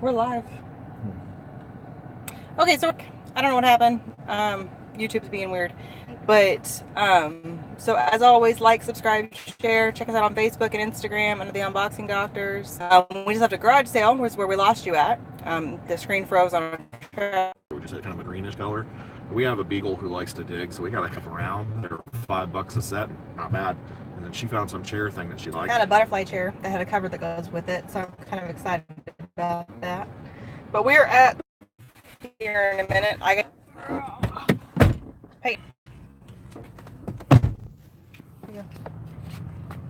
We're live. Okay, so I don't know what happened. YouTube's being weird. But so as always, like, subscribe, share. Check us out on Facebook and Instagram under the Unboxing Doctors. We just have a garage sale, was where we lost you at. The screen froze on. Which is kind of a greenish color. We have a beagle who likes to dig, so we got a couple around. They're $5 a set, not bad. And then she found some chair thing that she liked. Got a butterfly chair that had a cover that goes with it, so I'm kind of excited about that. But we're at here in a minute. Hey.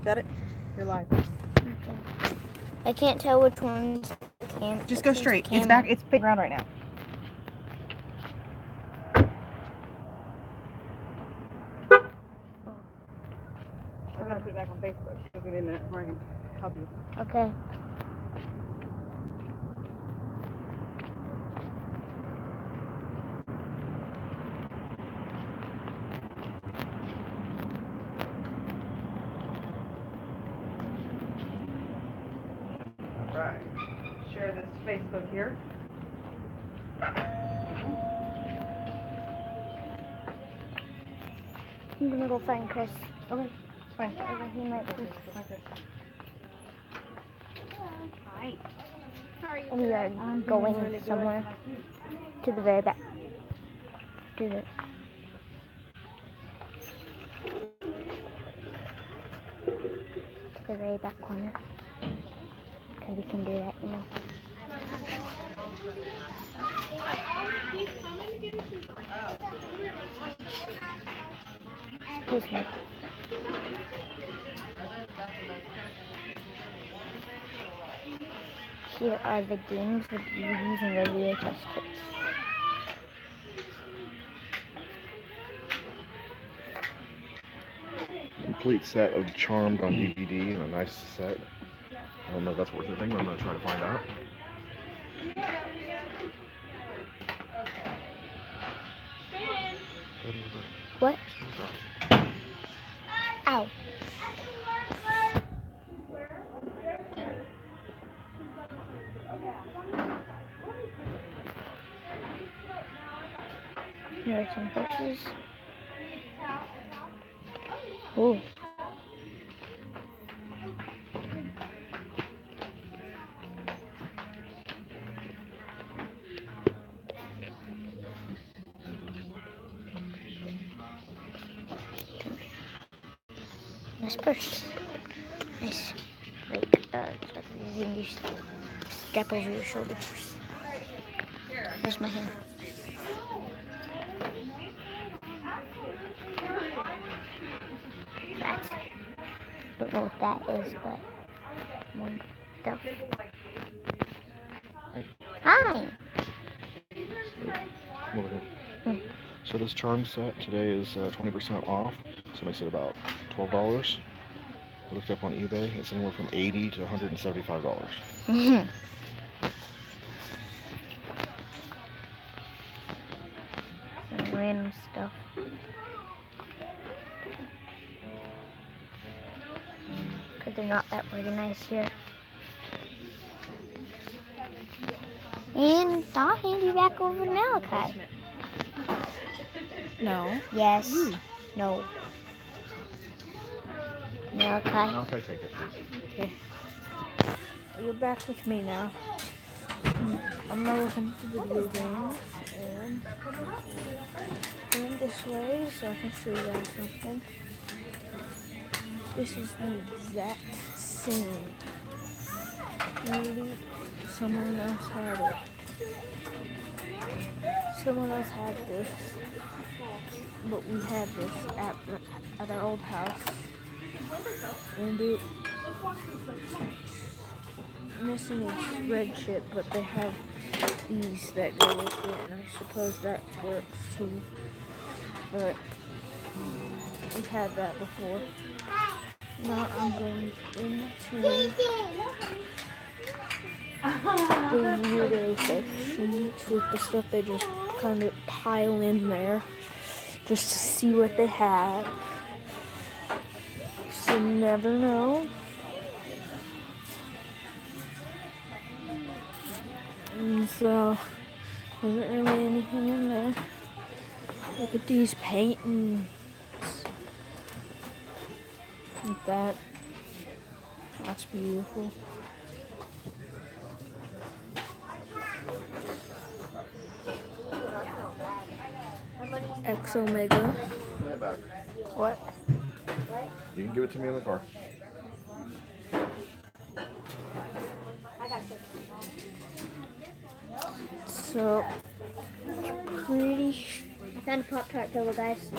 Got it? You're live. Okay. I can't tell which one's cam. Just go straight. It's back. It's big around right now. I'm gonna put it back on Facebook. Give me a minute before I can help you. Okay. Right. Share this Facebook here. I'm gonna go find Chris. Okay, fine. He might be. Hi. We are going somewhere to the very back. To the very back corner. Because we can do that, you know. Excuse me. Here are the games with DVDs and regular test kits. Complete set of Charmed on DVD and a nice set. I don't know if that's worth anything, but I'm going to try to find out. What? Ow. Here are some pictures. Ooh. Nice purse. Nice. Like, you can just strap over your shoulders. Here's my hand. That's, don't know what that is, but one stuff. Hi. So this Charm set today is 20% off, so it makes it about $12. I looked up on eBay, it's anywhere from $80 to $175. Mm-hmm. Some random stuff. Because they're not that organized here. And I'll hand you back over to Malachi. No. Yes. Ooh. No. Malachi. Okay, take it, please. Okay. You're back with me now. I'm gonna listen to the video games and turn this way so I can show you guys something. This is the exact same. Maybe someone else had it. Someone else had this, but we had this at our old house, and it missing its red chip, but they have these that go with it, and I suppose that works too. But we've had that before. Now I'm going into the weirdo sections with the stuff they just kind of pile in there just to see what they have. So you never know. So, wasn't really anything in there. Look at these paintings. Like that. That's beautiful. X Omega. Bring it back. What? You can give it to me in the car. So, pretty. I found a Pop-Tart pillow, guys.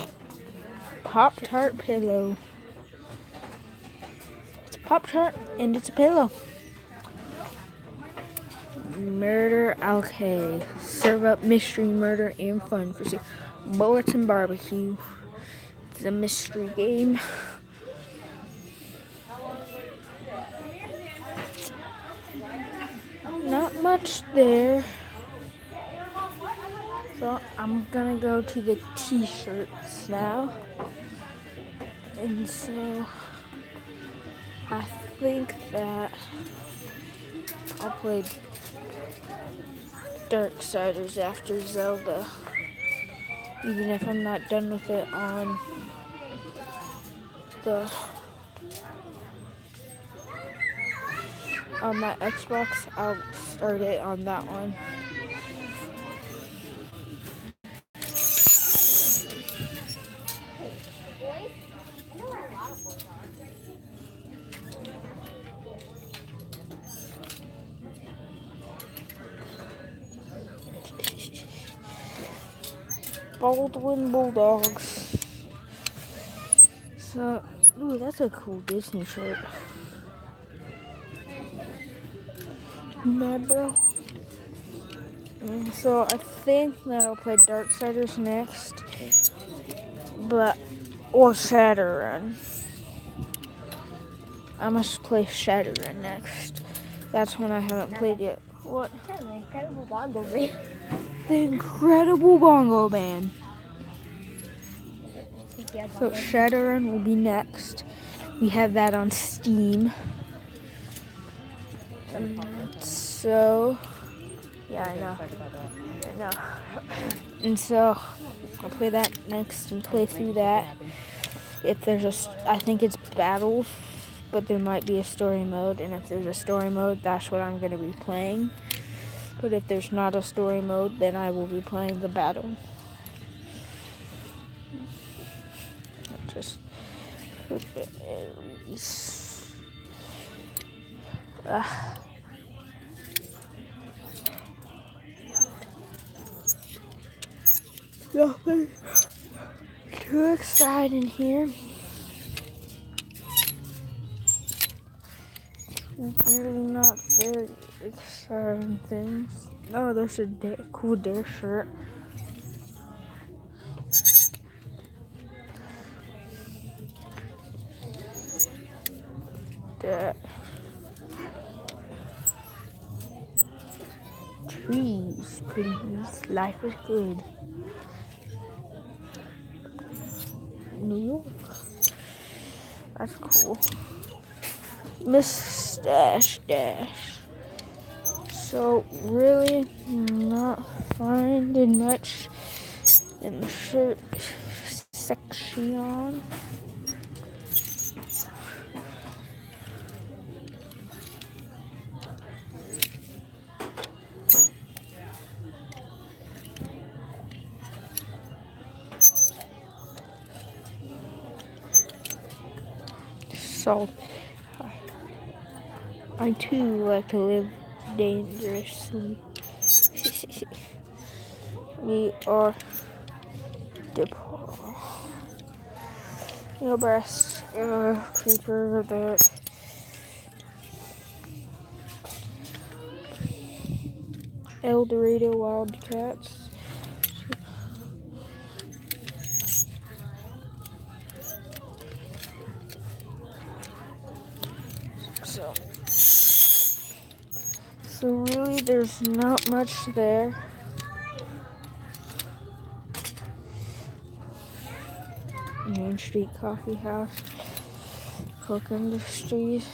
Pop-Tart pillow. It's a Pop-Tart and it's a pillow. Murder okay. Serve up mystery, murder, and fun for bullets and barbecue. It's a mystery game. Not much there. So I'm gonna go to the t-shirts now. And so I think that I'll play Darksiders after Zelda. Even if I'm not done with it on my Xbox, I'll start it on that one. Baldwin Bulldogs. So, ooh, that's a cool Disney shirt. Mad bro. And so I think that I'll play Darksiders next, or Shadowrun. I must play Shadowrun next. That's one I haven't played yet. What? The Incredible Bongo Band. The Incredible Bongo Band. So Shadowrun will be next. We have that on Steam. So, yeah, I know. And so I'll play that next and play through that. If there's I think it's battles, but there might be a story mode. And if there's a story mode, that's what I'm going to be playing. But if there's not a story mode, then I will be playing the battle. Just put it at least. Nothing too exciting here. Really not very exciting things. Oh, there's a cool Dare shirt. That. Trees, please. Life is good. New York. That's cool. Mustache Dash. So really not finding much in the shirt section. So I too like to live dangerously. We are Nebraska creeper that El Dorado Wildcats. So really there's not much there. Main Street Coffee House, Coke Industries.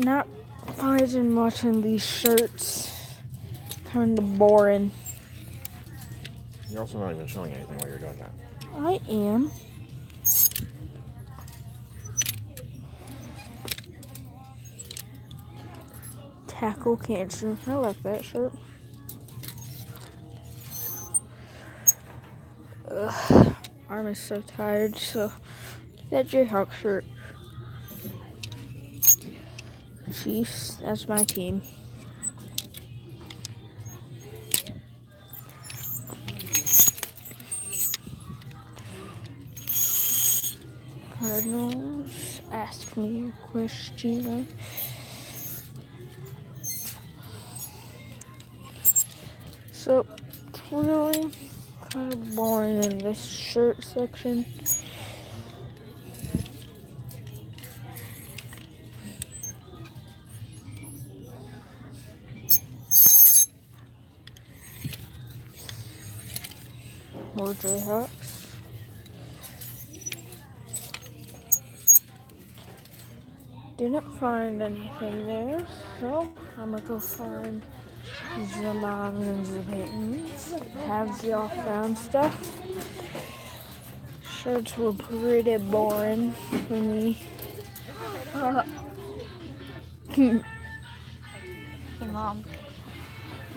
not finding much in these shirts. Kind of boring. You're also not even showing anything while you're doing that. I am. Tackle cancer. I like that shirt. Ugh, arm is so tired, so that Jayhawk shirt. Chiefs, that's my team. Cardinals, ask me a question. So, it's really kind of boring in this shirt section. More Jayhawks. Didn't find anything there, so I'm gonna go find the moms and the kittens. Have y'all found stuff? Shirts were pretty boring for me. Hey, Mom.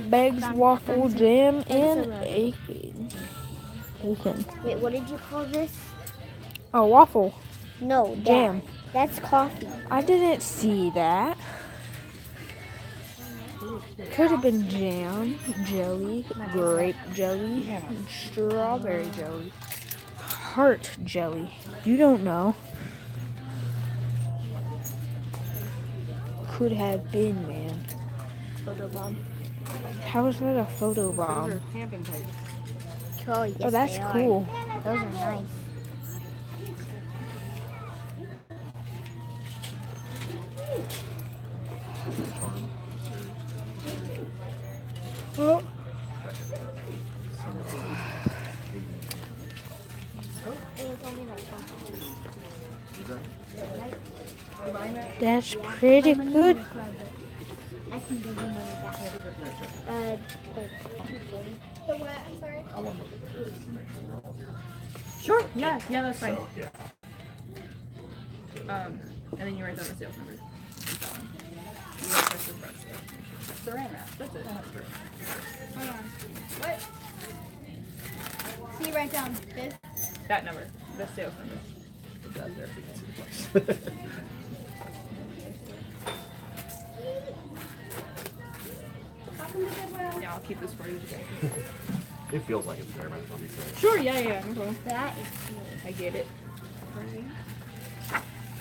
Bags, waffle, jam, and bacon. Wait, what did you call this? Oh, waffle. No, Jam. That's coffee. I didn't see that. Could have been jam, jelly, grape jelly, and strawberry jelly. Heart jelly. You don't know. Could have been, man. Photo bomb. How is that a photo bomb? Oh, yes, Oh, that's they are. cool. Those are nice. Oh. That's pretty good. I can give you money back. The what? I'm sorry. Sure. Yeah, that's fine. And then you write down the sales number. You gotta press the front. Saran wrap. That's it. Hold on. What? So you write down this? That number. The sales number. Yeah, I'll keep this for you. It feels like it's there, man. I'll be fair. Sure. Yeah. No problem. That is cool. I get it.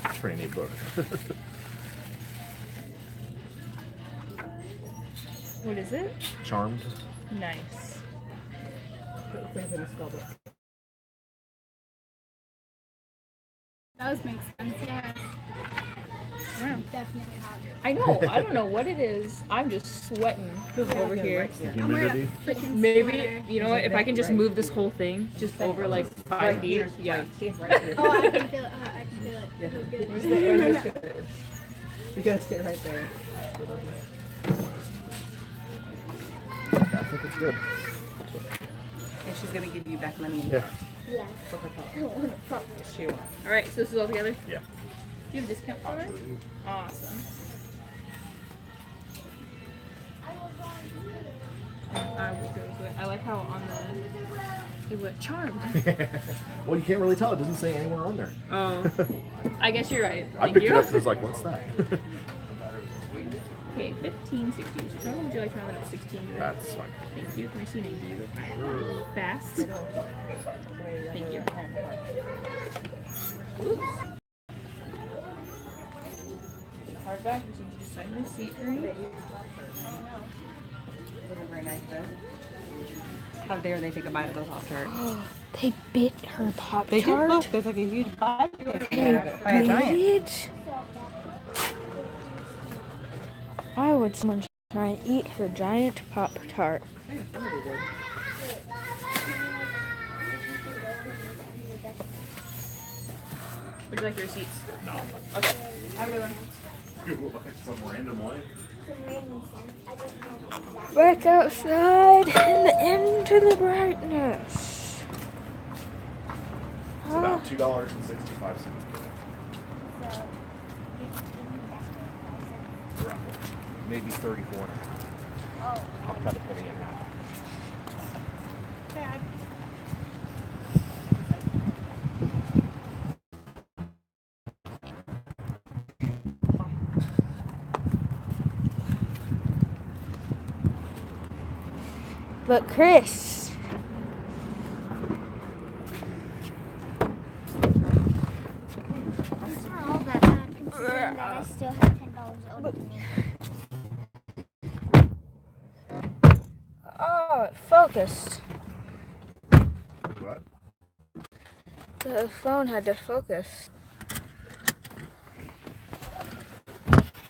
It's a pretty neat book. What is it? Charmed. Nice. Those make sense, yes. Wow. Definitely hot. I know. I don't know what it is. I'm just sweating over here. Humidity. Maybe, you know what, if I can just move this whole thing just over like 5 feet. Yeah. Oh, I can feel it. I can feel it. Feels good. You gotta stay right there. I think it's good. And she's gonna give you back money. Yeah. Yeah. She will. Alright, so this is all together? Yeah. Do you have a discount for it? Awesome. I will go with it. I like how on the it went charmed. Well, you can't really tell. It doesn't say anywhere on there. Oh. I guess you're right. I Thank picked it you. up and was like, what's that? Okay, 15, 16. So how would you like to round it up 16? That's fine. Thank you. Can I see an ID real fast? Thank you. Oops. Hardback. So you just sign the receipt for me. Very nice though. How dare they take a bite of those Pop Tarts? They bit her Pop They did Tart. look. There's like a huge bite. They bit. Why would someone try and eat her giant Pop Tart? Would you like your receipts? No. Okay. Have a good one. Some random way. Back outside and into the brightness. It's about $2.65. Maybe 34. I'll cut a penny in half. But Chris, It's not all that bad considering that I still have $10 owed to me. oh, it focused. What? The phone had to focus.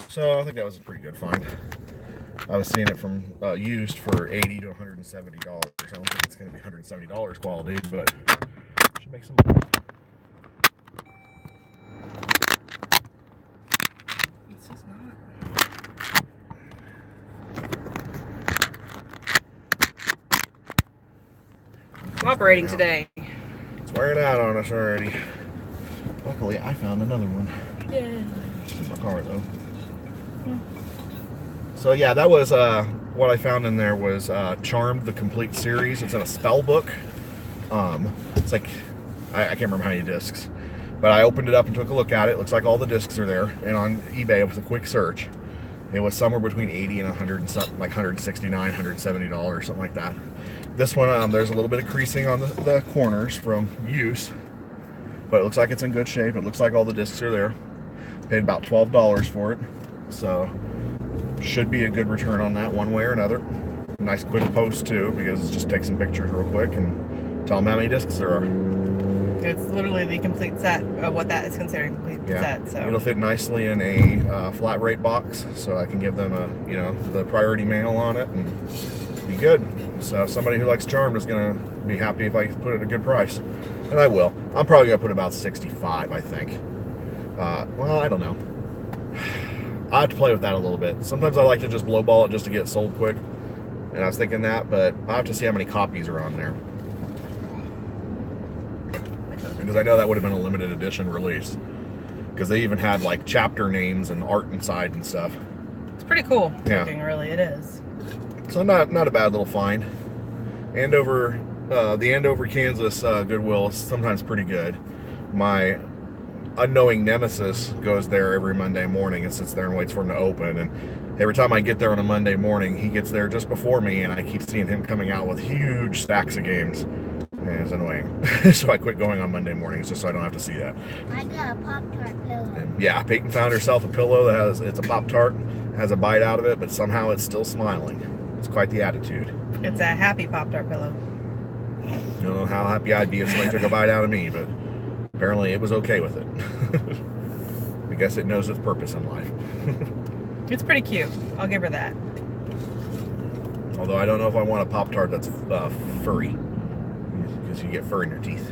So I think that was a pretty good find. I was seeing it from used for $80 to $170. I don't think it's going to be $170 quality, but should make some money. This is not. I'm operating today. It's wearing out on us already. Luckily, I found another one. Yeah. In my car, though. So yeah, that was what I found in there was Charmed, the complete series. It's in a spell book. It's like, I can't remember how many discs, but I opened it up and took a look at it. Looks like all the discs are there. And on eBay, with a quick search, it was somewhere between 80 and 100 and something, like $169, $170, something like that. This one, there's a little bit of creasing on the corners from use, but it looks like it's in good shape. It looks like all the discs are there. Paid about $12 for it, so should be a good return on that one way or another. Nice quick post too, because just take some pictures real quick and tell them how many discs there are. It's literally the complete set of what that is considered a complete set. So it'll fit nicely in a flat rate box, so I can give them the priority mail on it and be good. So somebody who likes Charmed is gonna be happy if I put it at a good price, and I will. I'm probably gonna put about 65, I think. Well, I don't know. I have to play with that a little bit. Sometimes I like to just lowball it just to get it sold quick. And I was thinking that, but I have to see how many copies are on there. Because I know that would have been a limited edition release. Because they even had like chapter names and art inside and stuff. it's pretty cool. Yeah. Looking, really, it is. So not a bad little find. Andover, the Andover, Kansas Goodwill is sometimes pretty good. My unknowing nemesis goes there every Monday morning and sits there and waits for him to open, and every time I get there on a Monday morning, he gets there just before me, and I keep seeing him coming out with huge stacks of games, and it's annoying. So I quit going on Monday mornings just so I don't have to see that. I got a Pop-Tart pillow. And yeah, Peyton found herself a pillow that it's a Pop-Tart, has a bite out of it, but somehow it's still smiling. It's quite the attitude. It's a happy Pop-Tart pillow. I don't know how happy I'd be if somebody took a bite out of me, but apparently it was okay with it. I guess it knows its purpose in life. It's pretty cute. I'll give her that. Although I don't know if I want a Pop-Tart that's furry, because you get fur in your teeth.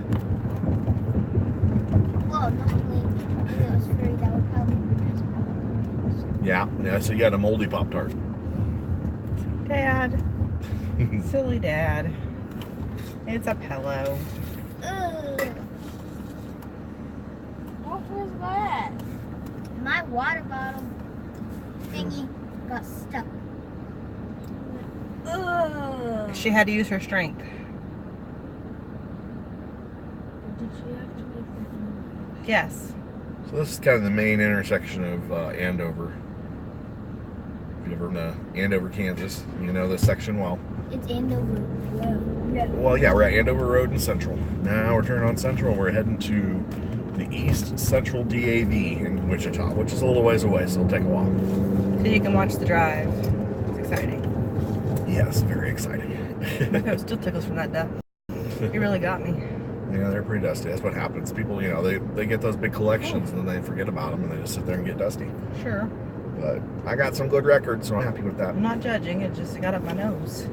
Well, normally if it was furry, that would probably be nice Pop-Tarts. Yeah, so you got a moldy Pop-Tart. Dad. Silly Dad. It's a pillow. Ugh. What was that? My water bottle thingy got stuck. Ugh. She had to use her strength. Did she have to make Yes. So this is kind of the main intersection of Andover. If you ever been to Andover, Kansas, you know this section well. It's Andover Road. Well, yeah, we're at Andover Road and Central. Now we're turning on Central, and we're heading to the East Central DAV in Wichita, which is a little ways away, so it'll take a while. So you can watch the drive. It's exciting. Yes, very exciting. My coat still tickles from that death. It really got me. Yeah, they're pretty dusty. That's what happens. People, they get those big collections and then they forget about them and they just sit there and get dusty. Sure. But I got some good records, so I'm happy with that. I'm not judging. It just got up my nose.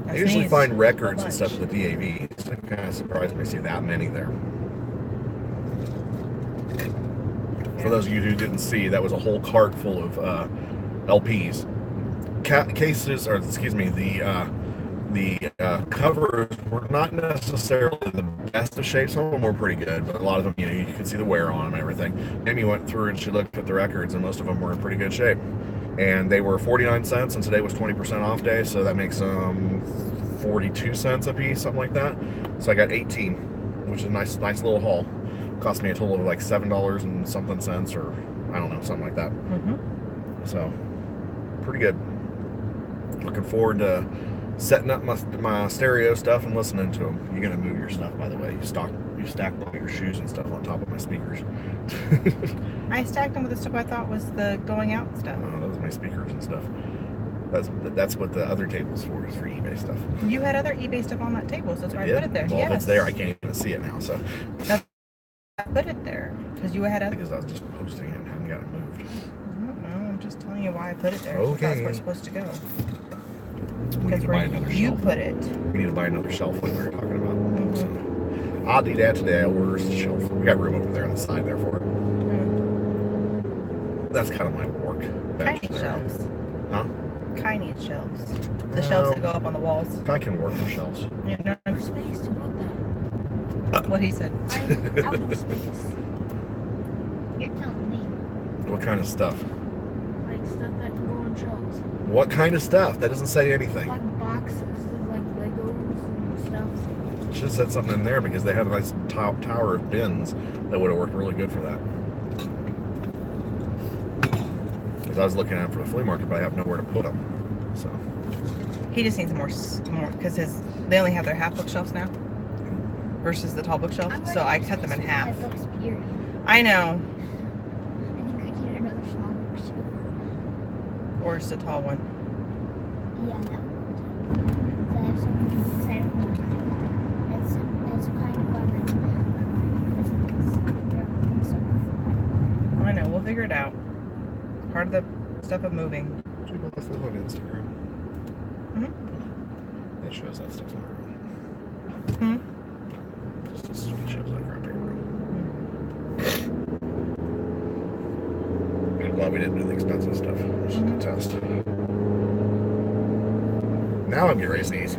I usually find records and stuff at the DAV. So it kind of surprised me to see that many there. For those of you who didn't see, that was a whole cart full of LPs. Cases, or excuse me, the covers were not necessarily the best of shape. Some of them were pretty good, but a lot of them, you know, you could see the wear on them and everything. Amy went through and she looked at the records, and most of them were in pretty good shape. And they were 49 cents, and today was 20% off day, so that makes them 42 cents a piece, something like that. So I got 18, which is a nice little haul. Cost me a total of like $7 and something cents, or I don't know, something like that. So pretty good. Looking forward to setting up my stereo stuff and listening to them. You're gonna move your stuff, by the way. You stacked all your shoes and stuff on top of my speakers. I stacked them with the stuff I thought was the going out stuff. Oh, those are my speakers and stuff. That's what the other table's for, is for eBay stuff. You had other eBay stuff on that table, so that's why I put it there. Well, yes. if it's there, I can't even see it now. So I put it there because you had other. because I was just posting it and hadn't got it moved. I don't know. I'm just telling you why I put it there. Okay. That's where it's supposed to go. We need to buy another You shelf. put it. We need to buy another shelf like we were talking about. So, I'll do that today. I'll order a shelf. We got room over there on the side there for it. That's kind of my work. Tiny shelves. Huh? Tiny shelves. The shelves that go up on the walls. I can work for shelves. You know Space to put that. what he said. Out of space. You're telling me. What kind of stuff? Like stuff that can go on shelves. What kind of stuff? That doesn't say anything. Like boxes of like Legos and stuff. Should have said something in there because they had a nice tower of bins that would have worked really good for that. Because I was looking at it for the flea market, but I have nowhere to put them. So He just needs more because they only have their half bookshelves now versus the tall bookshelf. So I cut them in half. That books, period. I know. And you could get another small book too. Or just a tall one. Yeah, that one. So I have some inside of one. It's kind of I know. We'll figure it out. Part of the stuff of moving. people that live on Instagram. That shows that stuff's not real. Just shows that crap ain't real. I'm glad we didn't do the expensive stuff. Just a test. Now I'm getting ready to sneeze.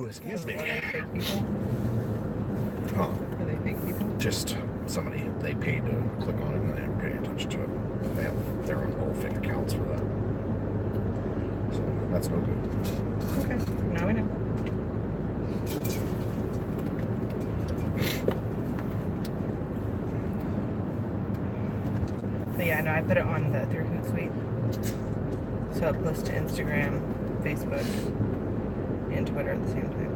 Excuse me. Are they fake people? Huh. Are they fake people? Just somebody they paid to click on it and they haven't paid attention to it. They have their own little fake accounts for that. So that's no good. Okay. Now we know. But yeah, no, I put it on the Thrift Suite. So it posts to Instagram, Facebook, and Twitter at the same time.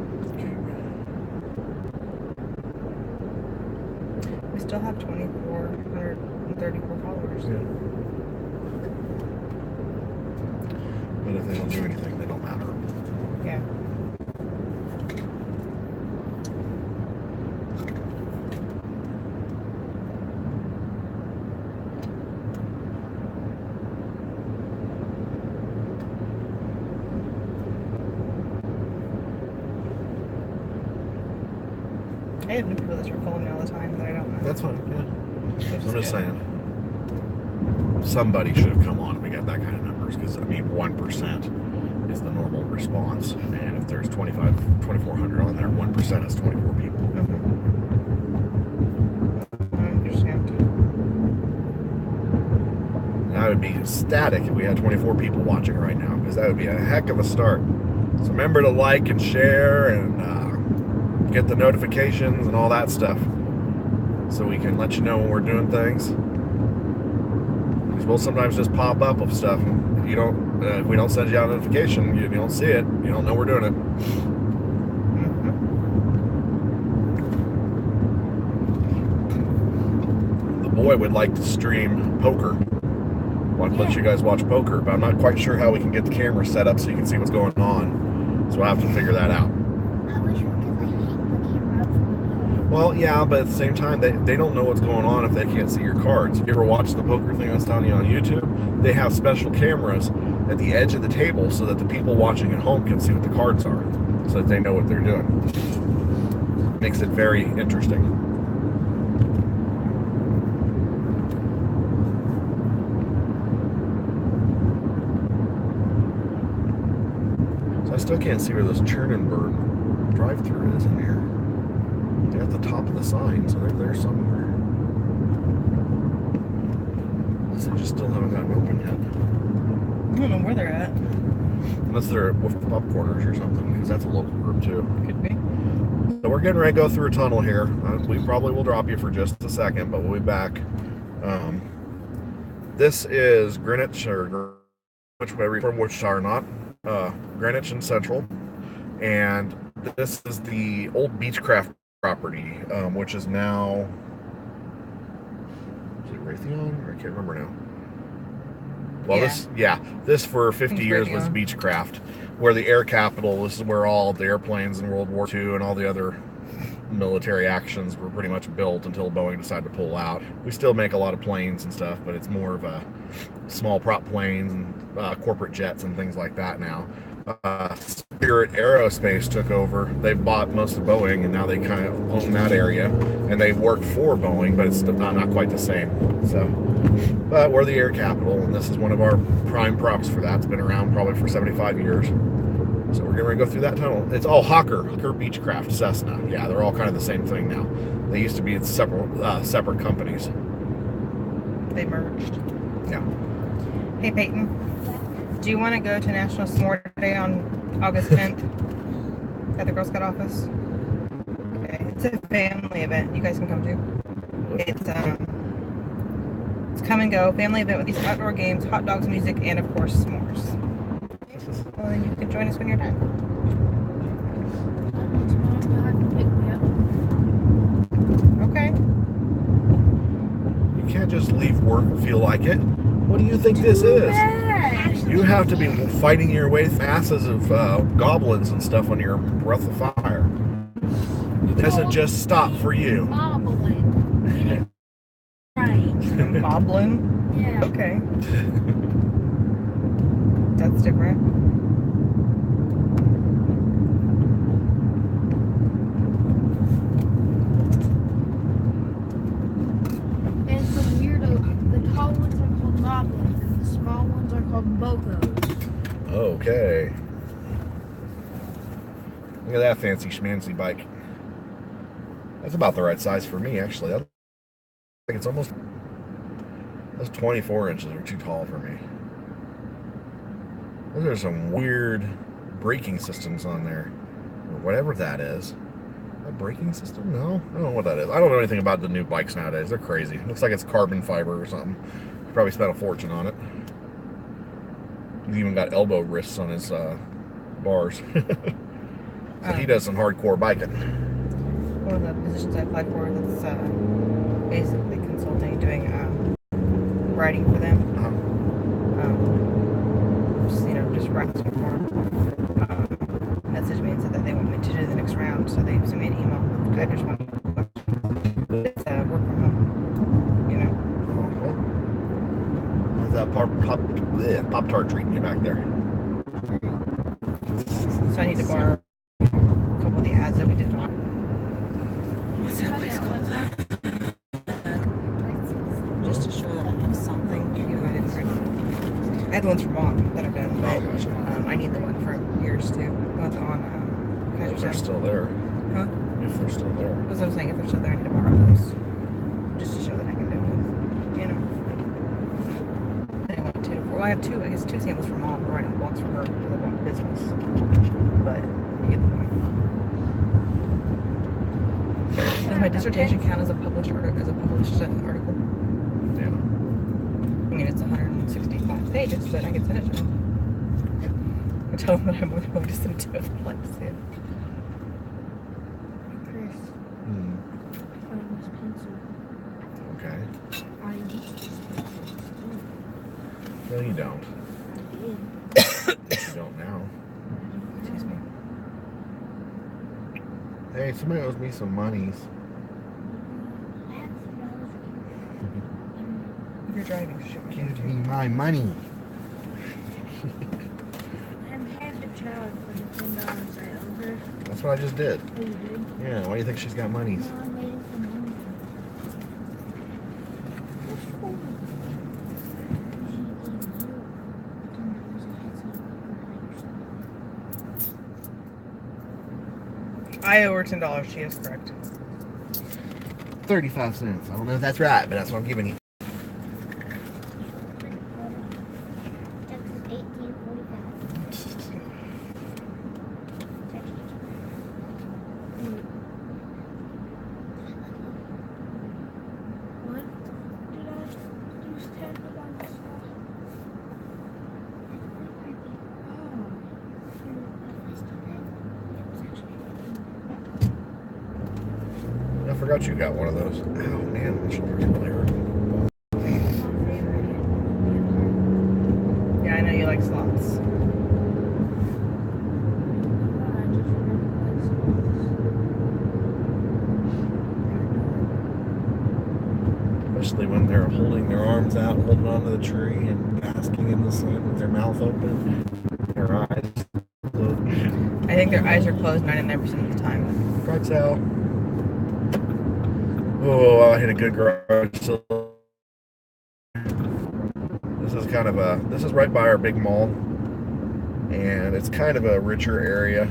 We still have 2,434 followers. Yeah. But if they don't do anything, they don't matter. Yeah. I have new people that start following me all the time that I don't know. That's fine, yeah. Which is I'm just good. saying. Somebody should have come on and we got that kind of numbers because, I mean, 1% is the normal response. And if there's 2,400 on there, 1% is 24 people. I understand. And I would be ecstatic if we had 24 people watching right now because that would be a heck of a start. So remember to like and share and get the notifications and all that stuff so we can let you know when we're doing things. Because we'll sometimes just pop up with stuff. If you don't, if we don't send you out a notification, you don't see it. You don't know we're doing it. The boy would like to stream poker. Want to let you guys watch poker, but I'm not quite sure how we can get the camera set up so you can see what's going on. So we'll have to figure that out. I wish we could like hang the camera up. Well, yeah, but at the same time, they don't know what's going on if they can't see your cards. If you ever watch the poker thing I was telling you on YouTube, they have special cameras at the edge of the table so that the people watching at home can see what the cards are, so that they know what they're doing. Makes it very interesting. I still can't see where this churn and burn drive-through is in here. They're at the top of the sign, so they're there somewhere. Unless they just still haven't gotten open yet. I don't know where they're at. Unless they're with the popcorners or something, because that's a local group too. Could be. So we're getting ready to go through a tunnel here. We probably will drop you for just a second, but we'll be back. This is Greenwich, or Greenwich, from Wichita, not Greenwich and Central. And this is the old Beechcraft property, which is now, is it Raytheon? Or I can't remember now. Well, Yeah. this for 50 years was Raytheon. Beechcraft, where the air capital. This is where all the airplanes in World War II and all the other military actions were pretty much built until Boeing decided to pull out. We still make a lot of planes and stuff, but it's more of a small prop planes and corporate jets and things like that now. Spirit Aerospace took over. They bought most of Boeing, and now they kind of own that area, and they work for Boeing, but it's not quite the same. So, but we're the air capital, and this is one of our prime props for that. It's been around probably for 75 years. So we're going to go through that tunnel. It's all Hawker Beechcraft, Cessna. Yeah, they're all kind of the same thing now. They used to be separate companies. They merged. Yeah. Hey Peyton, do you want to go to National S'more Day on August 10th at the Girl Scout office? Okay, it's a family event. You guys can come too. It's come and go family event with these outdoor games, hot dogs, music, and of course s'mores. Well, then you can join us when you're done. Okay. You can't just leave work and feel like it. What do you think this is? You have to be fighting your way through masses of goblins and stuff on your Breath of Fire. It doesn't just stop for you. Right. Goblin? Yeah. Okay. That's different. And it's so weird. The tall ones are called goblins, and the small ones are called bokos. Okay. Look at that fancy schmancy bike. That's about the right size for me, actually. I think it's almost... Those 24 inches are too tall for me. Those are some weird braking systems on there. Or whatever that is. A braking system? No? I don't know what that is. I don't know anything about the new bikes nowadays. They're crazy. Looks like it's carbon fiber or something. You probably spent a fortune on it. He's even got elbow wrists on his bars. So he does some hardcore biking. One of the positions I applied for that's basically consulting, doing writing for them. Just write some form. Messaged me and said that they want me to do the next round, so they sent me an email. I just want to it's work from home, you know. How's that Pop-Tart treating you back there? So I need to borrow a couple of the ads that we did on. What's that place called? Just to show that I have something. I had the ones for Mom that are done, but I need the one for yours too. One's on If they're still there. Huh? If they're still there. That's what I'm saying. If they're still there, I need to borrow those. Just to show that I can do it. You know. Anyway, 2 to 4. Well, I have two. I guess 2 samples for Mom. We're writing blocks for her for the one business. But you get the point. Does my dissertation count as a published article? Article? Yeah. I mean, it's 165 pages, but I can send it to them. I tell them that I'm willing to send it to them. I'd like to see it. Chris, find this pencil. Okay. I used this pencil. No, you don't. I did. You don't now. Excuse me. Hey, somebody owes me some monies. If you're driving, shoot me. Give me my money. I'm half a child for the $10 I owe her. That's what I just did. Oh, you did? Yeah, why do you think she's got monies? No, I'm waiting for Mom. I owe her $10. She is correct. 35 cents. I don't know if that's right, but that's what I'm giving you. Texas 1845. What did I use 10 on this I forgot you got one of those. Oh man, my shoulder's really hurting. Yeah, I know you like slots. Especially when they're holding their arms out, holding onto the tree and basking in the sun with their mouth open, their eyes closed. I think their eyes are closed 99% of the time. Right out. Oh, I hit a good garage sale. This is kind of a, this is right by our big mall, and it's kind of a richer area.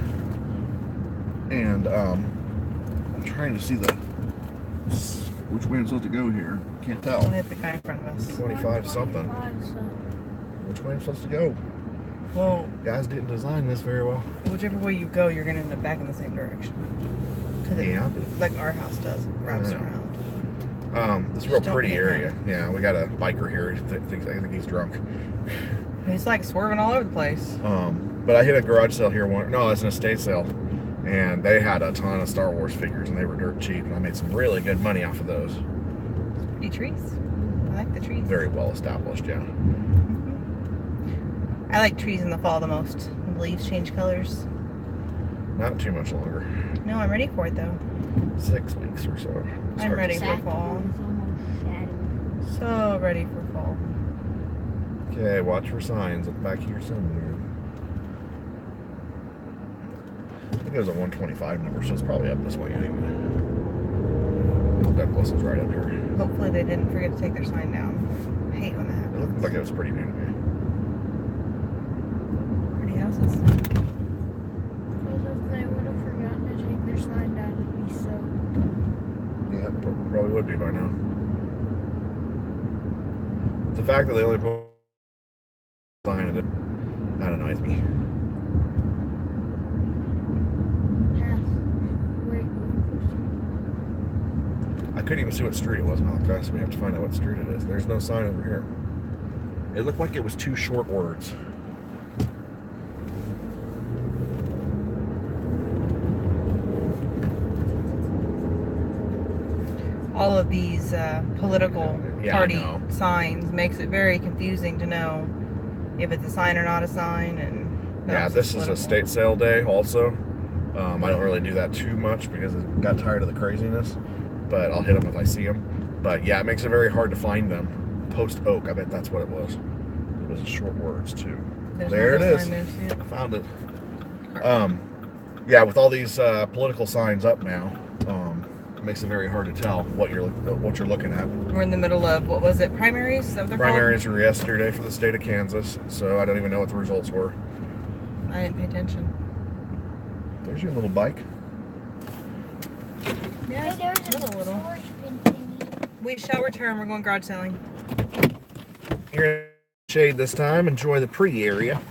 And I'm trying to see which way I'm supposed to go here. Can't tell. Don't hit the guy in front of us. 25 something. Which way I'm supposed to go? Well, Guys didn't design this very well. whichever way you go, you're gonna end up back in the same direction. Cause Yeah. like our house does, it wraps Yeah. around. It's a real Just don't pretty hit area. him. Yeah, we got a biker here. I think he's drunk. He's like swerving all over the place. But I hit a garage sale here one. No, it's an estate sale, and they had a ton of Star Wars figures, and they were dirt cheap, and I made some really good money off of those. Pretty trees. I like the trees. Very well established, yeah. I like trees in the fall the most. The leaves change colors. Not too much longer. No, I'm ready for it though. 6 weeks or so. It's I'm hard to ready say. for fall. It's almost shadowy. So ready for fall. Okay, watch for signs at the back of your sunroof. I think it was a 125 number, so it's probably up this way anyway. Douglas is right up here. Hopefully they didn't forget to take their sign down. I hate when that It happens. looked like it was pretty new to me. Pretty houses. Because if they would have forgotten to take their sign down, it'd be so. Yeah, probably would be by now. The fact that they only put a sign in it, that annoys me. Wait. I couldn't even see what street it was, Malachi, so we have to find out what street it is. There's no sign over here. It looked like it was 2 short words. All of these political Yeah, I party know. signs makes it very confusing to know if it's a sign or not a sign. And Yeah, this is a state sale day also. I don't really do that too much because I got tired of the craziness, but I'll hit them if I see them. But yeah, it makes it very hard to find them. Post oak, I bet that's what it was. It was short words too. There's There it no is. sign there, see it? I found it. Yeah, with all these political signs up now, it makes it very hard to tell what you're looking at. We're in the middle of, what was it, primaries? Is that what they're Primaries were yesterday for the state of Kansas, so I don't even know what the results were. called? I didn't pay attention. There's your little bike. Yeah, Hey, there's it's a little. storage bin thingy. We shall return. We're going garage selling. You're in shade this time. Enjoy the pretty area.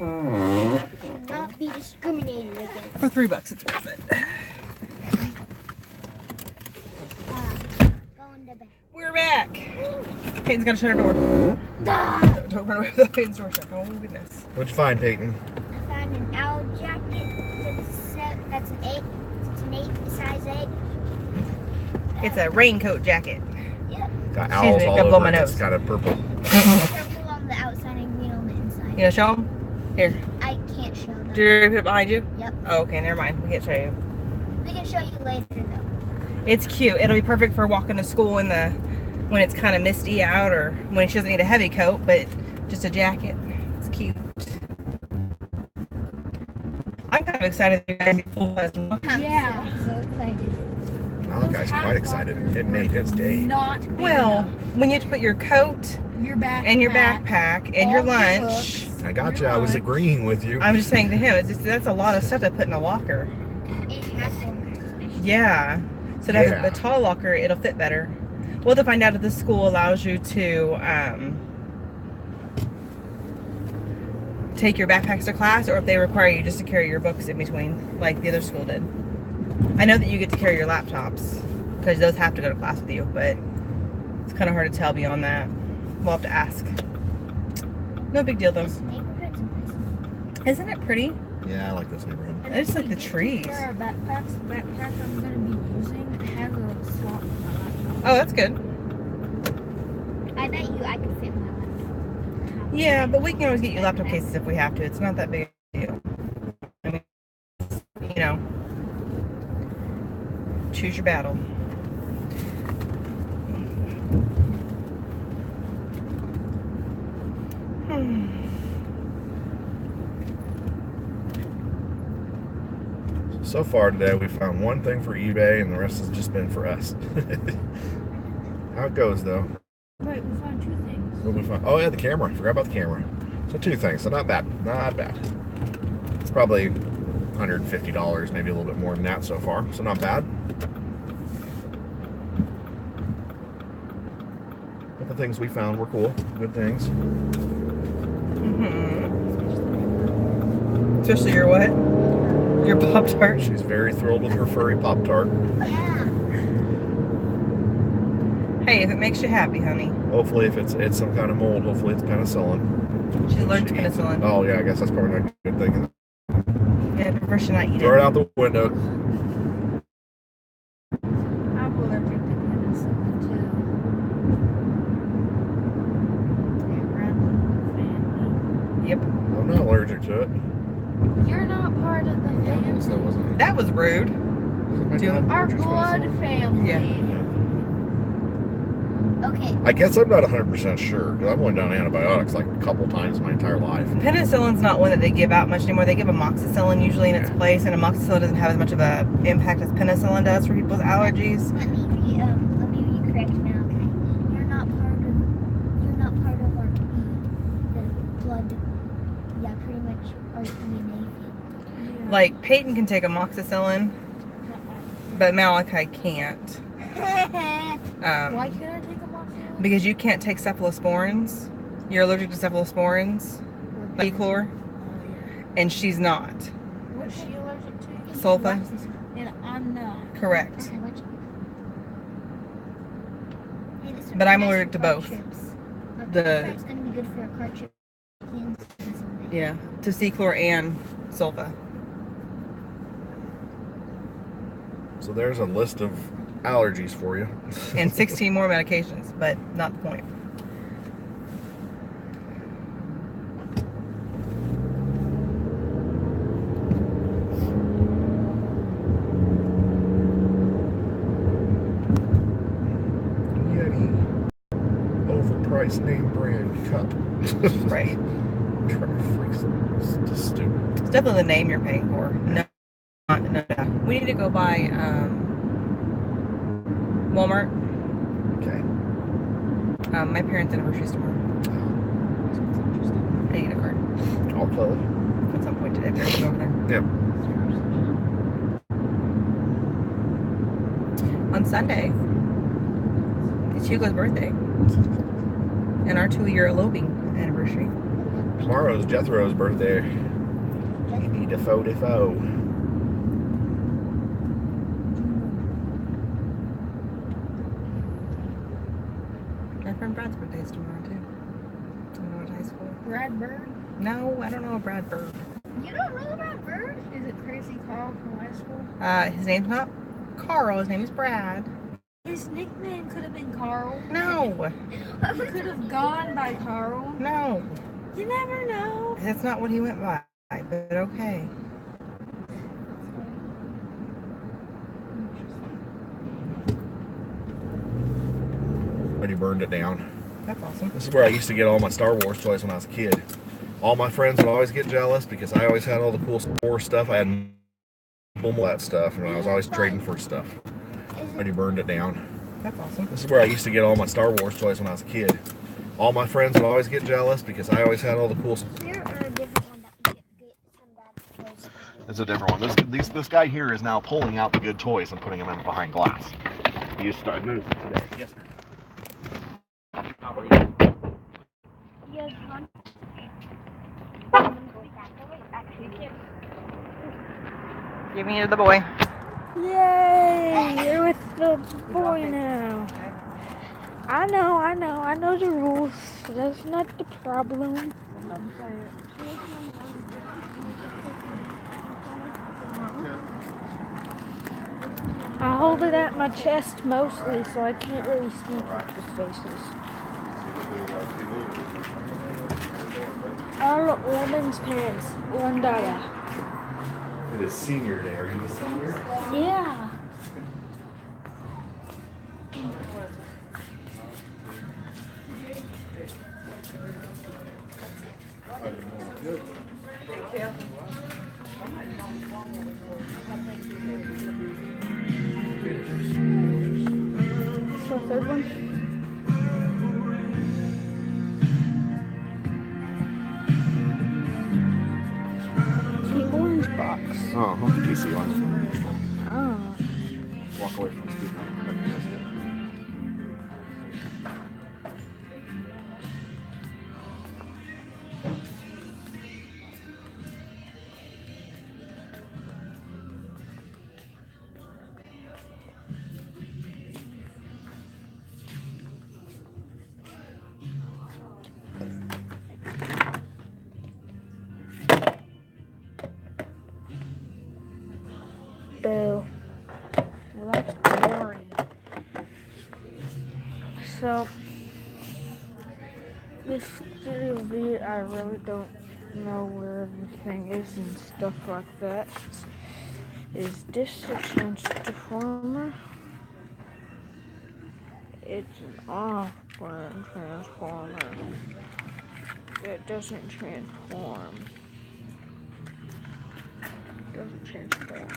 Should not be discriminated against. For $3, it's worth it. Going to bed. We're back. Peyton's gonna shut her door. Don't run away with Peyton's door shut. Oh goodness. What'd you find, Peyton? I found an owl jacket. That's an 8. It's an 8, size 8. It's a raincoat jacket. Yep. Got Excuse owls me, all gotta blow over my it. It's nose. got a purple. Purple on the outside and green on the inside. You gonna show them? Here. I can't show them. Do you put it behind you? Yep. Oh, okay, never mind. We can't show you. We can show you later though. It's cute. It'll be perfect for walking to school in the when it's kind of misty out or when she doesn't need a heavy coat, but just a jacket. It's cute. I'm kind of excited that you guys get full as well. Yeah. So excited. Now the guy's quite excited. It made his day. Not big Well, enough. when you have to put your coat Your backpack. and your backpack and your all your lunch, books. I got you. I was agreeing with you. I'm just saying to him, that's a lot of stuff to put in a locker. It has one. Yeah. So to have Yeah. a tall locker, it'll fit better. We'll have to find out if the school allows you to take your backpacks to class or if they require you just to carry your books in between, like the other school did. I know that you get to carry your laptops because those have to go to class with you, but it's kind of hard to tell beyond that. We'll have to ask. No big deal though. This neighborhood's nice. Isn't it pretty? Yeah, I like this neighborhood. I just like the trees. For our backpacks, the backpack I'm going to be using has a slot for my laptop. Oh, that's good. I bet you I could fit my laptop. Yeah, but we can always get you laptop cases if we have to. It's not that big a deal. I mean, you know, choose your battle. So far today, we found one thing for eBay, and the rest has just been for us. How it goes, though. Wait, we found 2 things. What we find? Oh yeah, the camera. Forgot about the camera. So 2 things. So not bad. Not bad. It's probably $150, maybe a little bit more than that so far. So not bad. But the things we found were cool. Good things. Especially your what? Your Pop-Tart. She's very thrilled with her furry Pop-Tart. Yeah. Hey, if it makes you happy, honey. Hopefully, if it's some kind of mold, hopefully it's penicillin. She's allergic to penicillin. Oh yeah, I guess that's probably not a good thing. Yeah, I prefer she not eat Throw it it. out the window. I'm allergic to penicillin too. It runs in the Yep. I'm not allergic to it. family. You're not part of the family. So wasn't That was rude. my Do- dad Our allergic to blood penicillin? family. Yeah. Okay. I guess I'm not 100% sure because I've went down antibiotics like a couple times in my entire life. Penicillin's not one that they give out much anymore. They give amoxicillin usually in its place, and amoxicillin doesn't have as much of a impact as penicillin does for people's allergies. Let me be correct now, okay? You're not part of our the blood. Yeah, pretty much our DNA thing. Like Peyton can take amoxicillin, but Malachi can't. Why can't I take amoxicillin? Because you can't take cephalosporins. You're allergic to cephalosporins, like chlor, and she's not. What's she allergic to? Sulfa, And I'm not. correct. Okay, watch it. Hey, this would But be I'm nice allergic for to cart both. trips. The- It's gonna be good for a cart trip. Yeah, to C-chlor and sulfa. So there's a list of allergies for you. And 16 more medications, but not the point. Yeti. Overpriced name brand cup. Right. Freaks. It's just stupid. It's definitely the name you're paying for. No, no. We need to go by Walmart. Okay. My parents' anniversary is tomorrow. I need a card I'll call it. at some point today. If there's over there. Yep. On Sunday, it's Hugo's birthday and our 2-year eloping anniversary. Tomorrow's Jethro's birthday. Defoe. My friend Brad's birthday is tomorrow too. I know what high school. Brad Bird? No, I don't know a Brad Bird. You don't know Brad Bird? Is it Crazy Carl from high school? His name's not Carl. His name is Brad. His nickname could have been Carl. No, He could have gone by Carl. no, You never know. that's not what he went by. But okay. Already burned it down. That's awesome. This is where I used to get all my Star Wars toys when I was a kid. All my friends would always get jealous because I always had all the cool Star Wars stuff. I had all that stuff, and I was always trading for stuff. Already burned it down. That's awesome. This is where I used to get all my Star Wars toys when I was a kid. All my friends would always get jealous because I always had all the cool. There are a different one that we get some bad toys. It's a different one. This guy here is now pulling out the good toys and putting them in behind glass. He just started moving today. Yes, sir. Yes, one. Give me the boy. Yay! You're with the boy now. I know the rules. That's not the problem. I hold it at my chest mostly, so I can't really see people's faces. All women's pants, $1. It is senior day. Are you a senior? Yeah. So third one. The orange box. Oh, PC one. Oh. Walk away from the speaker. Boo. Well, that's boring. So, this video, I really don't know where everything is and stuff like that. Is this a transformer? It's an off-brand transformer. It doesn't transform. It doesn't transform.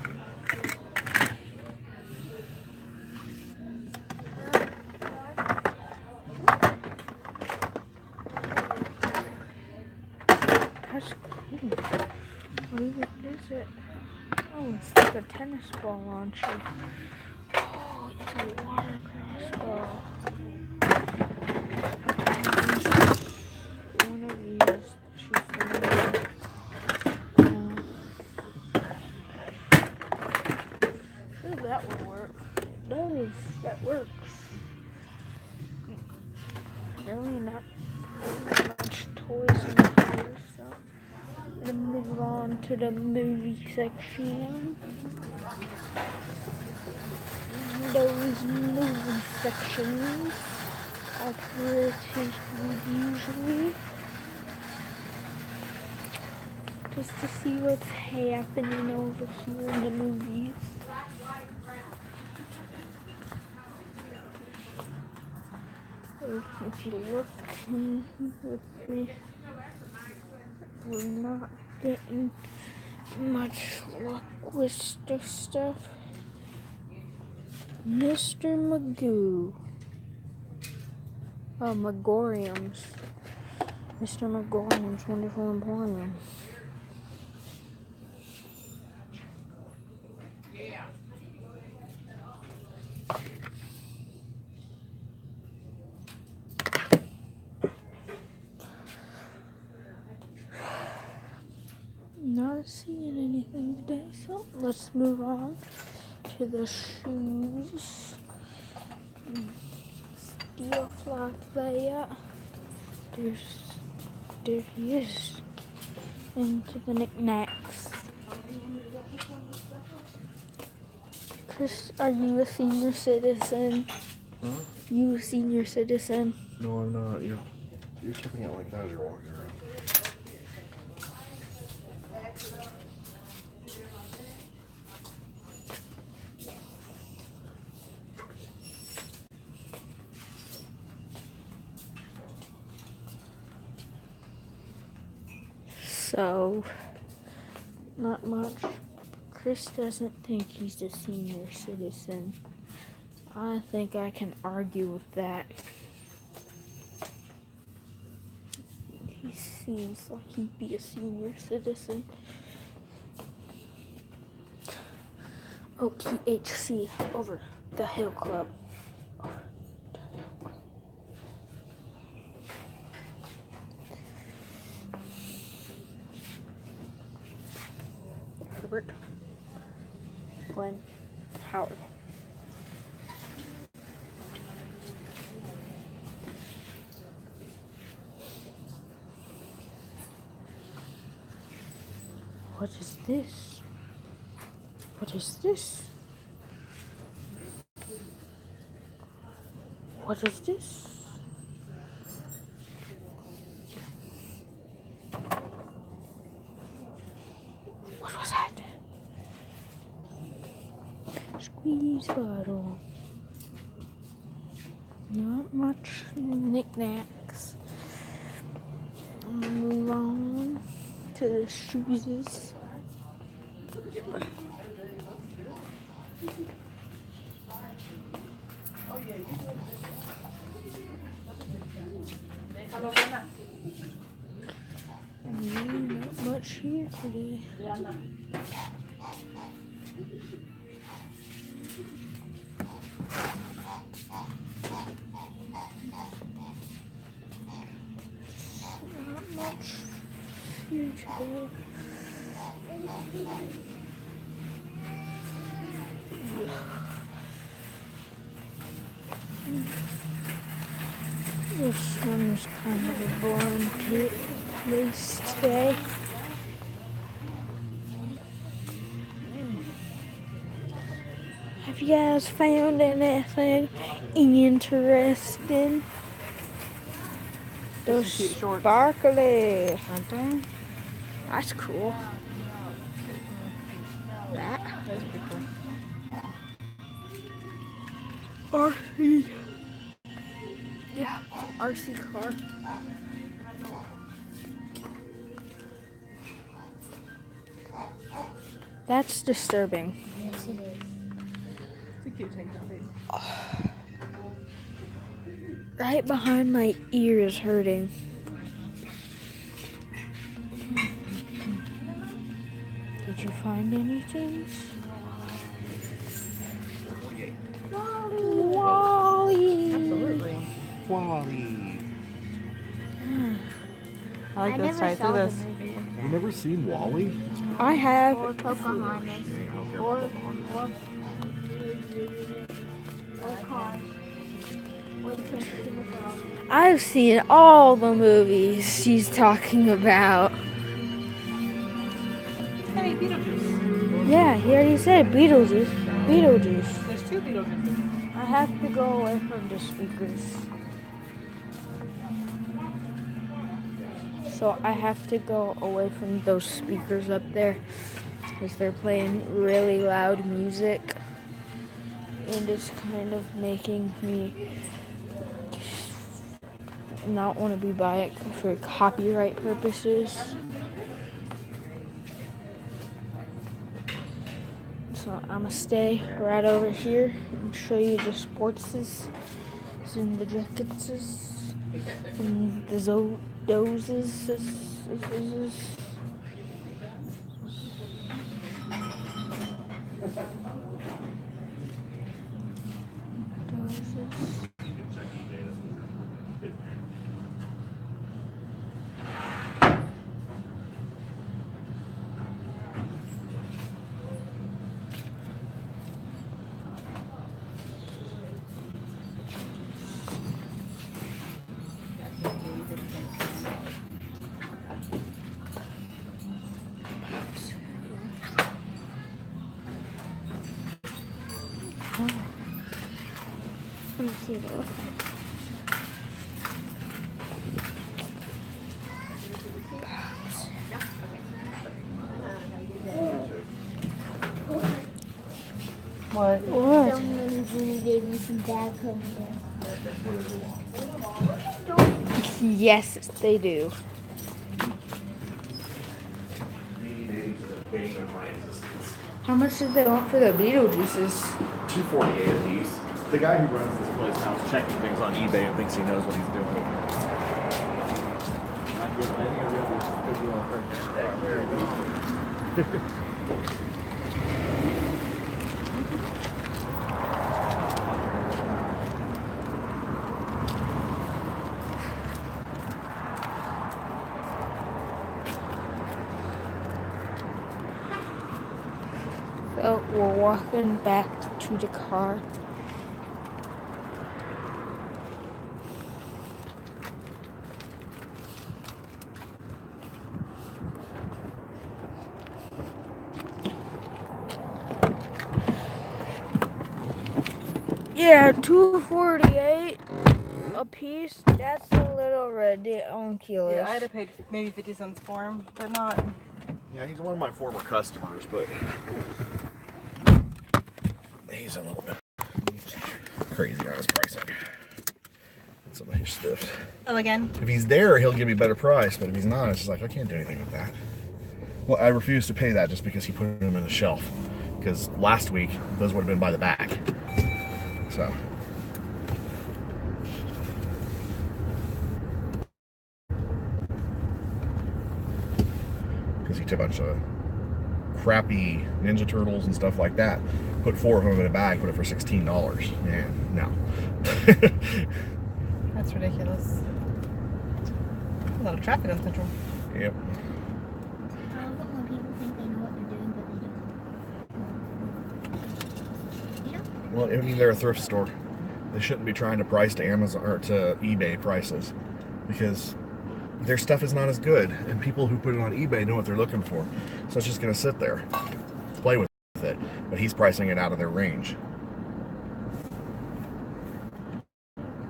That's cool. What even is it? Oh, it's like a tennis ball launcher. Oh, it's a water crossbow. One of these. That would work. It does. That works. Really not much toys in here, so I'm gonna move on to the movie section. Those movie sections are pretty good usually. Just to see what's happening over here in the movies. If you look with me, we're not getting much luck with this stuff. Mr. Magoo. Oh, Megoriums. Mr. Megorium's Wonderful Emporium. Not seeing anything today, so let's move on to the shoes. Steel like that. There he is. Into the knickknacks. Chris, are you a senior citizen? Huh? You a senior citizen? No, I'm not. You're tipping it like that as you're walking around. So, not much. Chris doesn't think he's a senior citizen. I think I can argue with that. He seems like he'd be a senior citizen. OTHC over the Hill Club. Herbert. Glenn. Howard. What is this? What is this? What is this? What was that? Squeeze bottle. Not much knickknacks. Move on to the shoes. Not much here today. Not much here today. This one is kind of a boring place today. Have you guys found anything interesting? Those sparkly, aren't they? That's cool. That's pretty cool. RC. Yeah, RC car. That's disturbing. It's a cute tank top. Right behind my ear is hurting. Did you find anything? Wally. Absolutely. Wally. I like this tight. Look at this. You never seen Wally? I have. Or Pocahontas. Or Cars. Or the Princess and the Frog. I've seen all the movies she's talking about. Hey, Beetlejuice. Yeah, he already said Beetlejuice. Beetlejuice. There's two Beetlejuices. I have to go away from the speakers. So I have to go away from those speakers up there because they're playing really loud music and it's kind of making me not want to be by it for copyright purposes. So I'm gonna stay right over here and show you the sportses and the jackets and the dozes. see those. What? What? Someone really gave me some DAV codes there. Yes, they do. How much did they want for the Beetlejuices? $248 a piece. The guy who runs this place now is checking things on eBay and thinks he knows what he's doing. Not good at any of the other Goodwill. So we're walking back to the car. Yeah, $2.48 a piece. That's a little ridiculous. Yeah, I'd have paid maybe 50 cents for him, but not. Yeah, he's one of my former customers, but he's a little bit crazy on his pricing. Some of his stuff. Oh, again? If he's there, he'll give me a better price, but if he's not, it's just like, I can't do anything with that. Well, I refuse to pay that just because he put them in the shelf. Because last week, those would have been by the bag. So. Because he took a bunch of crappy Ninja Turtles and stuff like that, put 4 of them in a bag, put it for $16. Yeah, no. That's ridiculous. A lot of traffic on Central. Yep. I love it when people think they know what they're doing, but they don't. You know? Well, I mean, they're a thrift store. They shouldn't be trying to price to Amazon or to eBay prices, because their stuff is not as good, and people who put it on eBay know what they're looking for. So it's just going to sit there, play with it. But he's pricing it out of their range.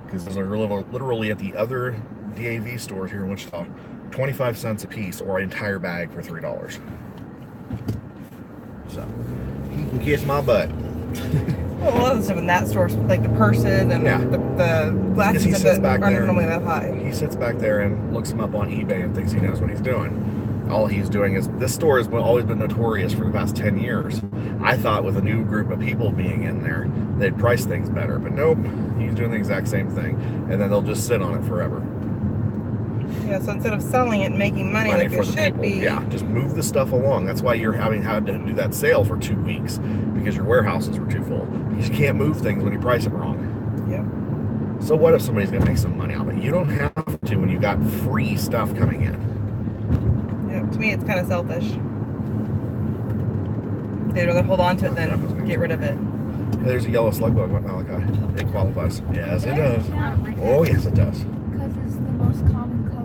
Because they're literally at the other DAV stores here in Wichita, 25 cents a piece or an entire bag for $3. So he can kiss my butt. Well, a lot of the stuff in that store, like the purses and Yeah. the Because glasses he sits back aren't there. normally that high. He sits back there and looks them up on eBay and thinks he knows what he's doing. All he's doing is, this store has always been notorious for the past 10 years. I thought with a new group of people being in there, they'd price things better. But nope, he's doing the exact same thing. And then they'll just sit on it forever. Yeah, so instead of selling it and making money like for it the should people. be. Yeah, just move the stuff along. That's why you're had to do that sale for 2 weeks, because your warehouses were too full. You just can't move things when you price them wrong. Yeah. So what if somebody's going to make some money on it? You don't have to when you got free stuff coming in. Yeah, to me, it's kind of selfish. They'd rather hold on to it than get rid of it. There's a yellow slug bug, Malachi. It qualifies. Yes, it does. Oh, yes, it does. Because it's the most common color.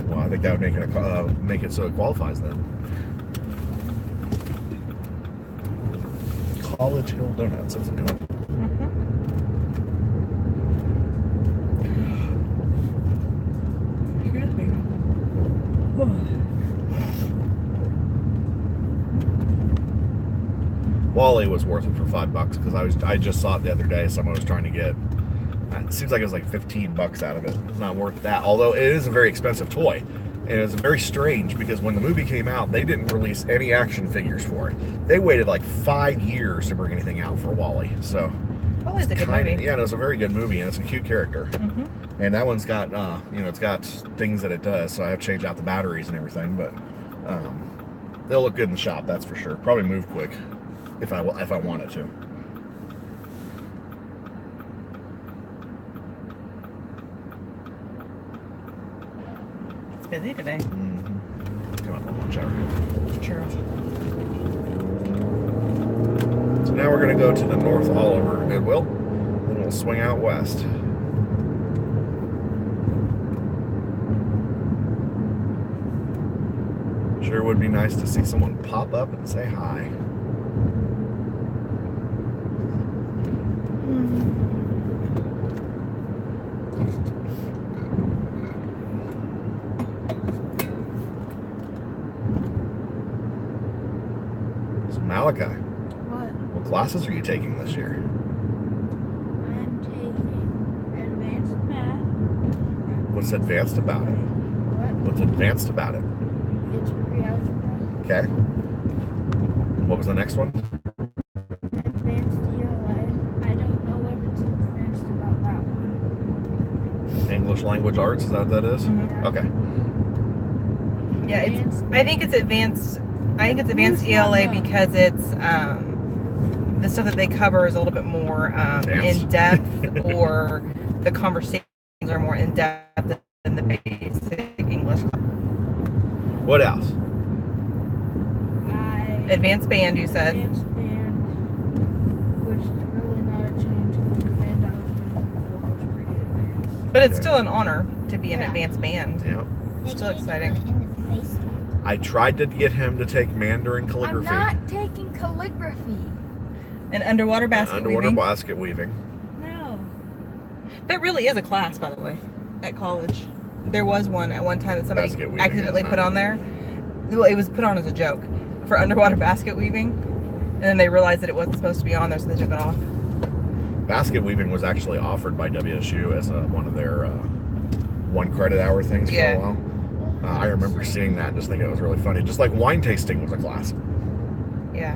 Well, I think that would make it so it qualifies then. College Hill Donuts. That's a new one. Excuse me. Wally was worth it for $5 because I just saw it the other day. Someone was trying to get. It seems like it was like $15 out of it. It's not worth that. Although it is a very expensive toy, and it's very strange because when the movie came out, they didn't release any action figures for it. They waited like 5 years to bring anything out for Wally. So. Well, it's a good movie. Yeah, it was a very good movie, and it's a cute character. And that one's got, it's got things that it does. So I have to change out the batteries and everything, but they'll look good in the shop. That's for sure. Probably move quick. If I wanted to. It's busy today. Come on, lunch hour. True. So now we're going to go to the North Oliver Goodwill, then we'll swing out west. Sure would be nice to see someone pop up and say hi. So Malachi, what? what classes are you taking this year? I'm taking advanced math. What's advanced about it? What? What's advanced about it? It's pre-algebra. Okay. What was the next one? Advanced ELA. I don't know what it's advanced about that one. English language arts, is that what that is? Mhm. Okay. Yeah, I think it's advanced. I think it's advanced ELA because it's the stuff that they cover is a little bit more in depth, or the conversations are more in depth than the basic English. What else? Advanced band, you said. Advanced band, which is really not a change because the band I was in before was pretty advanced. But it's still an honor to be an Yeah. advanced band. Yeah. It's still exciting. In the basement. I tried to get him to take Mandarin calligraphy. I'm not taking calligraphy. And underwater basket Underwater weaving. basket weaving. No. That really is a class, by the way, at college. There was one at one time that somebody Basket weaving, accidentally isn't put it? on there. Well, it was put on as a joke for underwater basket weaving, and then they realized that it wasn't supposed to be on there, so they took it off. Basket weaving was actually offered by WSU as one of their 1 credit hour things for Yeah. a while. I remember seeing that and just thinking it was really funny. Just like wine tasting was a class. Yeah.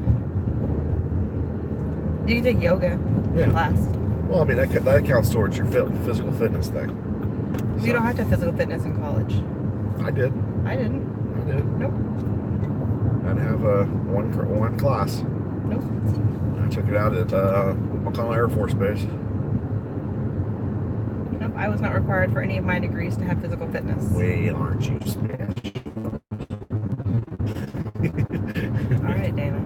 You can take yoga Yeah. class. Well, I mean, that counts towards your physical fitness thing. You don't have to have physical fitness in college. I did. I didn't. I did. Nope. I'd have one class. Nope. I took it out at McConnell Air Force Base. Nope. I was not required for any of my degrees to have physical fitness. Well, aren't you smash? All right, Dana.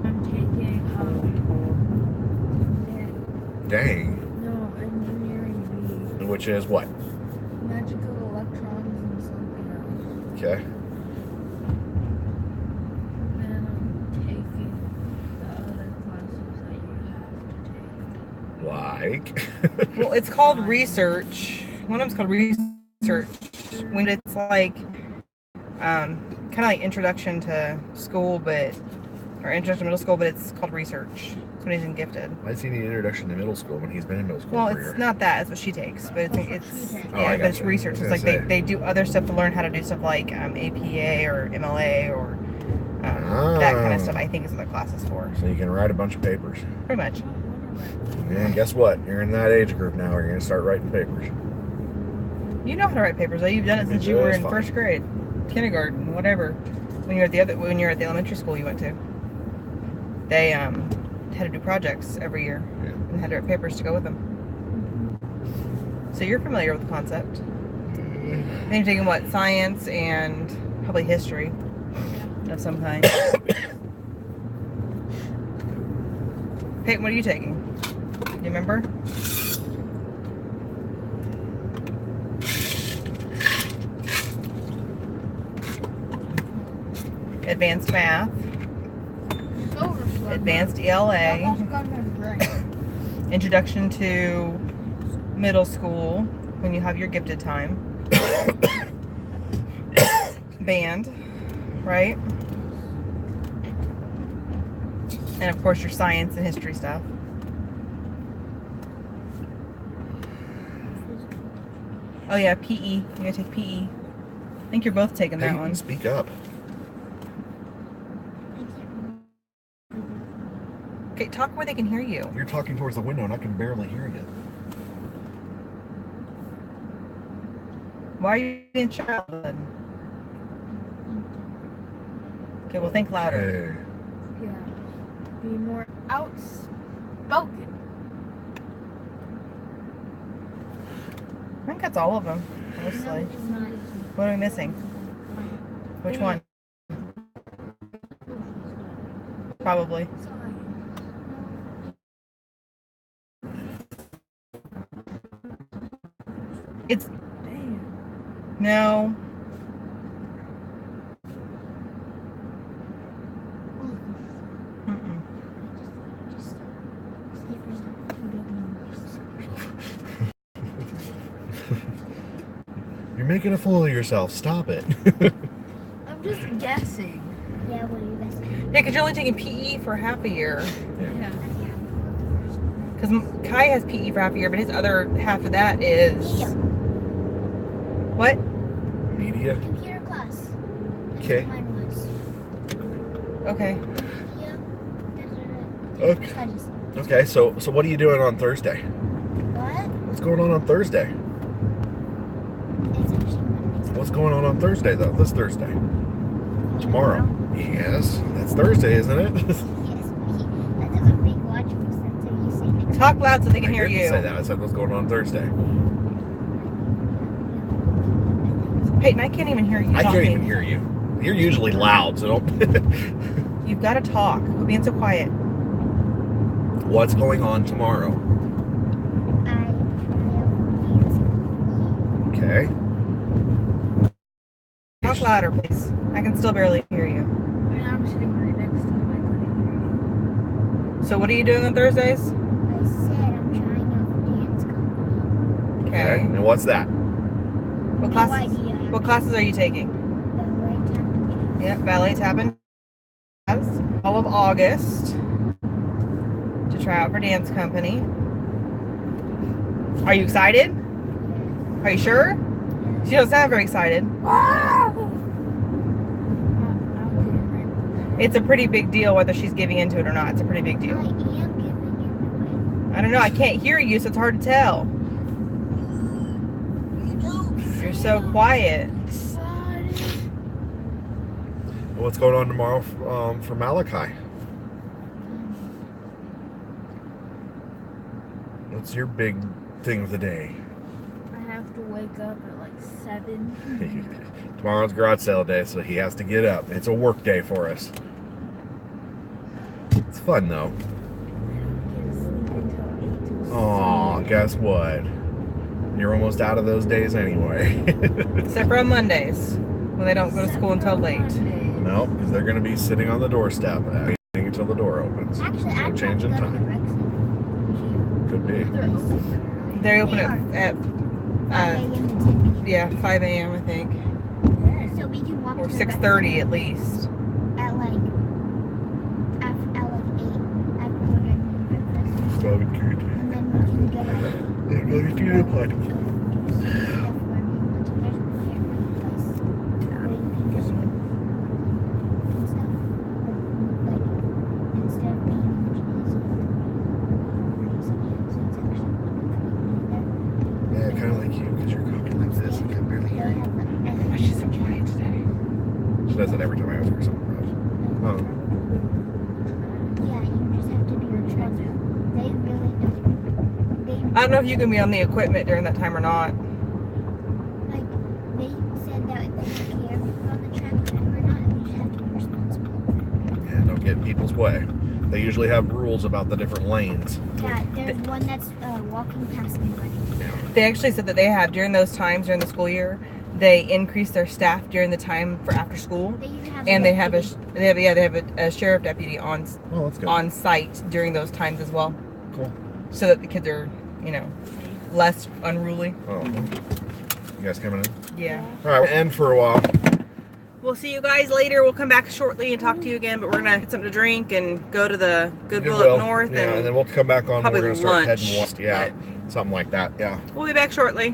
I'm taking Dang. no engineering B. Which is what? Magical electrons and something else. Okay. And I'm taking the other classes that you have to take. Like. Well, it's called research. One of them's called research. When it's like, kind of like introduction to school, or introduction to middle school, but it's called research. It's when he's in gifted. Why does he need introduction to middle school when he's been in middle school Well, for a it's year? not that. It's what she takes, but it's Oh, I but it's gotcha. research. I It's was like gonna they do other stuff to learn how to do stuff like APA or MLA or that kind of stuff. I think is what the class is for. So you can write a bunch of papers. Pretty much. And guess what? You're in that age group now where you're going to start writing papers. You know how to write papers, though. You've done it since you were in first grade, kindergarten, whatever. When you're at the elementary school you went to, they had to do projects every year and had to write papers to go with them. So you're familiar with the concept. Then you're taking what, science and probably history of some kind. Peyton, what are you taking? Do you remember? Advanced math, advanced ELA, introduction to middle school when you have your gifted time, band, right? And of course your science and history stuff. Oh yeah, PE. You gotta take PE. I think you're both taking that one. Speak up. Okay, talk where they can hear you. You're talking towards the window and I can barely hear you. Why are you being childhood? Okay, well think louder. Hey. Yeah. Be more outspoken. I think that's all of them, mostly. What are we missing? Which one? Probably. It's no. Mm-mm. You're making a fool of yourself. Stop it. I'm just guessing. Yeah, what are you guessing? Yeah, because you're only taking PE for half a year. Yeah. Because Kai has PE for half a year, but his other half of that is Media. what? Media. Computer class. That's Okay. what mine was. Okay. Yeah. Okay. Studies. Okay, so what are you doing on Thursday? What? What's going on Thursday? It's actually Monday. What's going on Thursday, though? This Thursday. Tomorrow. Yes, that's Thursday, isn't it? Yes. That does a big watch for us. That's what you say next Talk loud so they can I hear didn't you. say that. I said what's going on Thursday. Peyton, I can't even hear you I talking. can't even hear you. You're usually loud, so don't. You've got to talk. We're being so quiet. What's going on tomorrow? I Okay. Talk louder, please. I can still barely hear you. I'm sitting right next to him. I couldn't hear you. So what are you doing on Thursdays? said I'm trying out for dance company. Okay. And what's that? What No classes? idea. What classes are you taking? The right time. Yep, ballet, tap, and jazz. All of August to try out for dance company. Are you excited? Are you sure? She don't sound very excited. It's a pretty big deal whether she's giving into it or not. It's a pretty big I deal. am giving it I don't know. I can't hear you, so it's hard to tell. You're so quiet. What's going on tomorrow for Malachi? What's your big thing of the day? I have to wake up at like 7. Tomorrow's garage sale day, so he has to get up. It's a work day for us. It's fun though. Aw, guess what? You're almost out of those days anyway. Except for on Mondays, when they don't go to school until late. No, because they're going to be sitting on the doorstep waiting until the door opens. Actually, No I'm change in time. Could be. They open at 5 a.m. to 10 yeah, 5 a.m. I think, p.m. So we can walk or to the rec 6:30 at least. center at like 8 after we're done eating breakfast. So good. And then we can go out. They're going to the party. Yeah, kind of like you, because you're talking like this. I can barely hear you. She's so quiet today. She does it every time I ask her something. Yeah, you just have to be respectful. They really don't. I don't know if you can be on the equipment during that time or not. Like, they said that they don't care if you're on the track or not. You just have to be responsible. And don't get in people's way. They usually have rules about the different lanes. Yeah, there's one that's walking past me running. They actually said that they have during those times during the school year, they increase their staff during the time for after school, They even have and a they have deputy. a sheriff deputy on Oh, that's good. on site during those times as well, Cool. so that the kids are, you know, less unruly. Oh, you guys coming in? Yeah. All right, we'll end for a while. We'll see you guys later. We'll come back shortly and talk to you again, but we're gonna get something to drink and go to the Goodwill up north, Yeah, and and then we'll come back on. probably We're gonna start lunch. heading west. Yeah, something like that. Yeah. we'll be back shortly.